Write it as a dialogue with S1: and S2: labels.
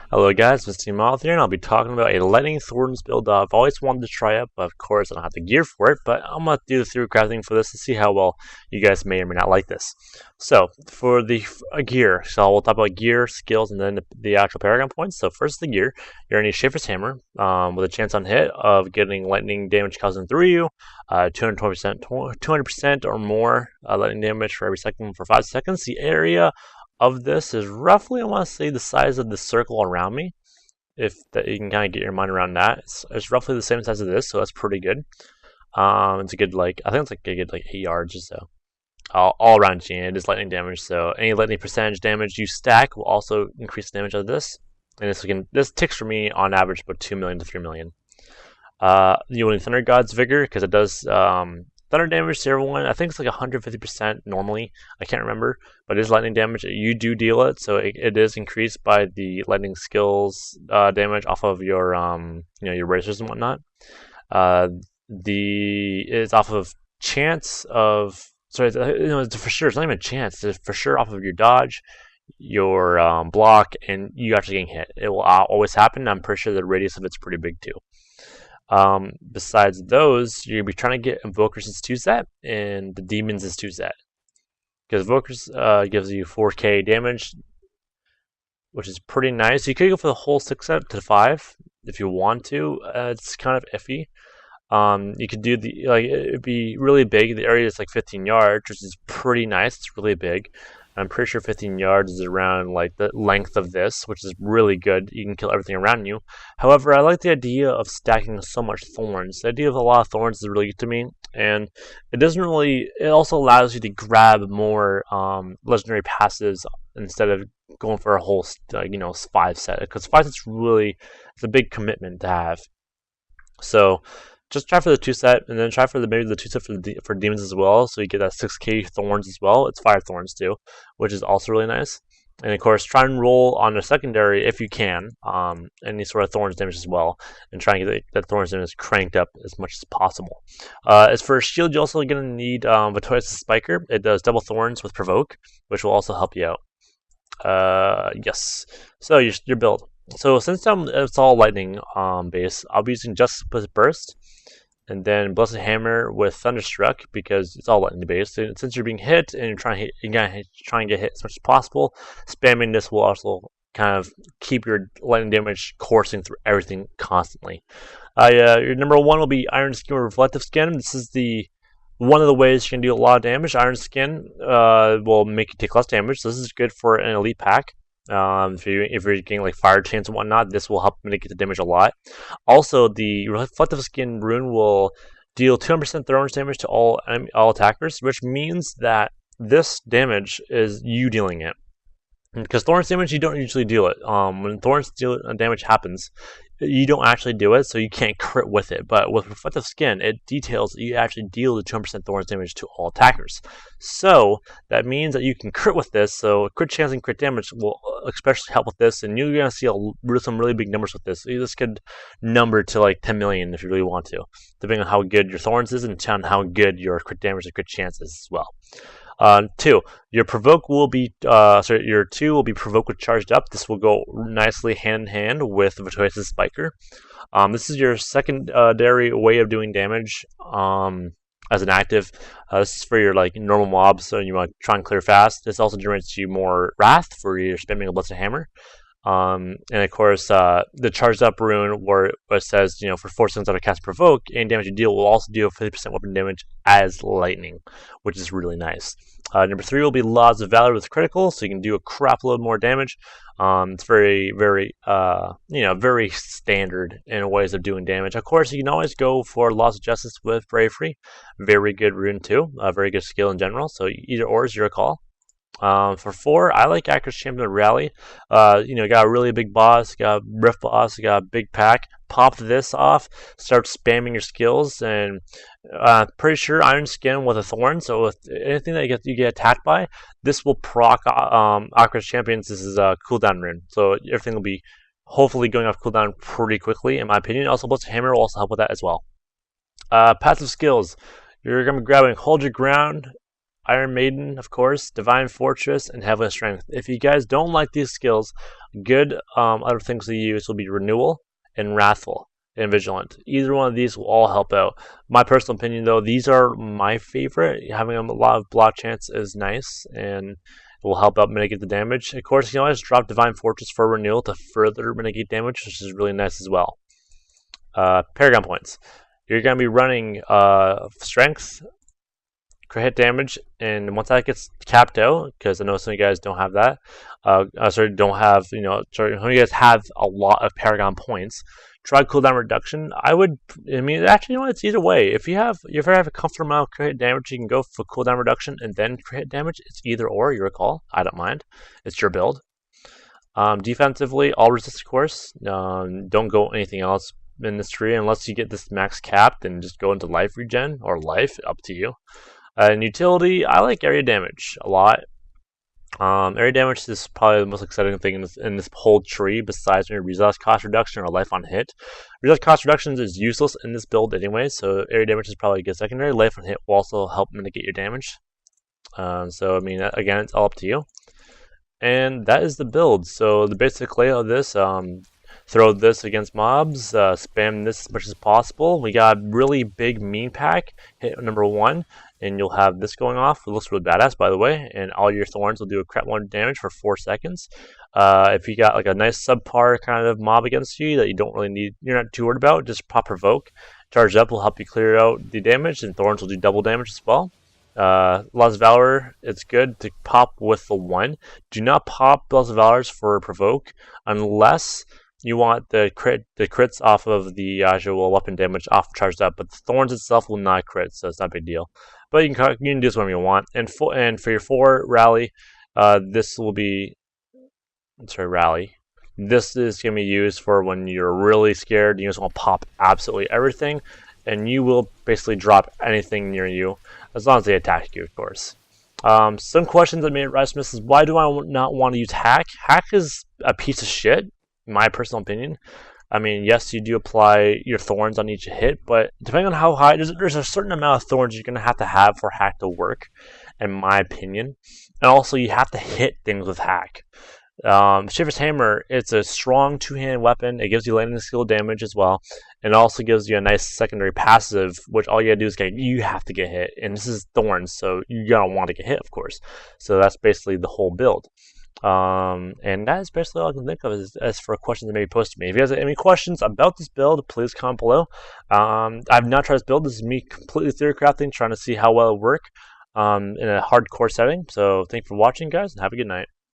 S1: Hello guys, Mr. Moth here, and I'll be talking about a Lightning Thorns build I've always wanted to try out, but of course I don't have the gear for it, but I'm going to do the through crafting for this to see how well you guys may or may not like this. So, for the gear, so we'll talk about gear, skills, and then the actual paragon points. So first the gear, you're going to need Schaefer's Hammer, with a chance on hit of getting lightning damage causing through you, 200% or more lightning damage for every second for 5 seconds. The area of this is roughly, I want to say, the size of the circle around me. If that, you can kind of get your mind around that, it's roughly the same size as this, so that's pretty good. It's a good, like, I think it's like a good 8 yards or so. All around you, it is lightning damage, so any lightning percentage damage you stack will also increase the damage of this. And this ticks for me on average about 2 million to 3 million. You will need Thunder God's Vigor because it does thunder damage to everyone. I think it's like 150% normally. I can't remember, but it is lightning damage. You do deal it, so it is increased by the lightning skills damage off of your your racers and whatnot. It's off of chance of it's for sure. It's not even a chance. It's for sure off of your dodge, your block, and you actually getting hit. It will always happen. I'm pretty sure the radius of it's pretty big too. Besides those, you're going to be trying to get Invokers is 2 set, and the Demons is 2 set. Because Invokers gives you 4k damage, which is pretty nice. You could go for the whole 6 set to 5 if you want to. It's kind of iffy. You could do it'd be really big. The area is like 15 yards, which is pretty nice. It's really big. I'm pretty sure 15 yards is around like the length of this, which is really good. You can kill everything around you. However, I like the idea of stacking so much thorns. The idea of a lot of thorns is really good to me, and it also allows you to grab more legendary passives instead of going for a whole 5 set, because 5 sets it's a big commitment to have. So just try for the 2 set, and then try for maybe the 2 set for demons as well, so you get that 6k thorns as well. It's fire thorns too, which is also really nice. And of course, try and roll on a secondary if you can, any sort of thorns damage as well, and try and get that thorns damage cranked up as much as possible. As for a shield, you're also going to need Vitoya's Spiker. It does double thorns with provoke, which will also help you out. Yes. So your build. So since it's all lightning base, I'll be using Justice Burst, and then Blessed Hammer with Thunderstruck because it's all lightning based. And since you're being hit and you're trying to get hit as much as possible, spamming this will also kind of keep your lightning damage coursing through everything constantly. Your number 1 will be Iron Skin or Reflective Skin. This is one of the ways you can do a lot of damage. Iron Skin will make you take less damage. So this is good for an elite pack. If you're getting like fire chains and whatnot, this will help mitigate the damage a lot. Also, the Reflective Skin rune will deal 200% thorns damage to all attackers, which means that this damage is you dealing it. Because thorns damage, you don't usually deal it. When thorns damage happens, you don't actually do it, so you can't crit with it. But with Reflective Skin, it details that you actually deal the 200% thorns damage to all attackers. So that means that you can crit with this. So crit chance and crit damage will especially help with this, and you're gonna see some really big numbers with this. This could number to like 10 million if you really want to, depending on how good your thorns is and on how good your crit damage and crit chance is as well. 2. Your provoke will be your 2 will be provoke with charged up. This will go nicely hand in hand with Vitoya's Spiker. This is your secondary way of doing damage as an active. This is for your normal mobs, so you want to try and clear fast. This also generates you more wrath for your spamming a Blessed Hammer. And of course, the charged up rune where it says, for 4 seconds after cast provoke, any damage you deal will also deal 50% weapon damage as lightning, which is really nice. Number 3 will be Laws of Valor with critical, so you can do a crap load more damage. It's very, very, very standard in ways of doing damage. Of course, you can always go for Laws of Justice with Bravery. Very good rune too. Very good skill in general. So either or is your call. For 4, I like Actor's Champion Rally. Got a really big boss, got a rift boss, got a big pack. Pop this off, start spamming your skills, and pretty sure Iron Skin with a Thorn. So with anything that you get attacked by, this will proc Actor's Champions. This is a cooldown rune, so everything will be hopefully going off cooldown pretty quickly, in my opinion. Also, Blessed Hammer will also help with that as well. Passive skills. You're going to be grabbing Hold Your Ground, Iron Maiden, of course, Divine Fortress, and Heavenly Strength. If you guys don't like these skills, good other things to use will be Renewal and Wrathful and Vigilant. Either one of these will all help out. My personal opinion, though, these are my favorite. Having a lot of block chance is nice, and it will help out mitigate the damage. Of course, you can always drop Divine Fortress for Renewal to further mitigate damage, which is really nice as well. Paragon points. You're going to be running Strength, crit hit damage, and once that gets capped out, because I know some of you guys don't have that, don't have, some of you guys have a lot of Paragon points, try cooldown reduction. Actually, it's either way. If you have a comfortable amount of crit hit damage, you can go for cooldown reduction and then crit hit damage. It's either or, your call. I don't mind. It's your build. Defensively, all resist, of course. Don't go anything else in this tree unless you get this max capped, and just go into life regen or life, up to you. And utility, I like area damage a lot. Area damage is probably the most exciting thing in this whole tree, besides your resource cost reduction or life on hit. Resource cost reduction is useless in this build anyway, so area damage is probably a good secondary. Life on hit will also help mitigate your damage. Again, it's all up to you. And that is the build. So the basic layout of this, throw this against mobs, spam this as much as possible. We got really big mean pack, hit number 1, and you'll have this going off. It looks really badass, by the way, and all your thorns will do a crap 1 damage for 4 seconds. If you got like a nice subpar kind of mob against you that you don't really need, you're not too worried about, just pop Provoke. Charge up will help you clear out the damage, and thorns will do double damage as well. Lost Valor, it's good to pop with the 1. Do not pop Lost Valors for Provoke unless you want the crits off of the actual weapon damage off charged up, but the thorns itself will not crit, so it's not a big deal. But you can do this whenever you want. And for your 4 rally, this will be rally. This is going to be used for when you're really scared. You just want to pop absolutely everything, and you will basically drop anything near you, as long as they attack you, of course. Some questions that made rise from this is, why do I not want to use Hack? Hack is a piece of shit, in my personal opinion. I mean, yes, you do apply your thorns on each hit, but depending on how high, there's a certain amount of thorns you're going to have for Hack to work, in my opinion. And also, you have to hit things with Hack. Shiver's Hammer, it's a strong 2-handed weapon. It gives you landing skill damage as well. And it also gives you a nice secondary passive, which all you gotta do is you have to get hit. And this is Thorns, so you're gonna want to get hit, of course. So that's basically the whole build. And that is basically all I can think of as for questions that may be posted to me. If you guys have any questions about this build, please comment below. I've not tried this build. This is me completely theory crafting, trying to see how well it will work in a hardcore setting. So thank you for watching, guys, and have a good night.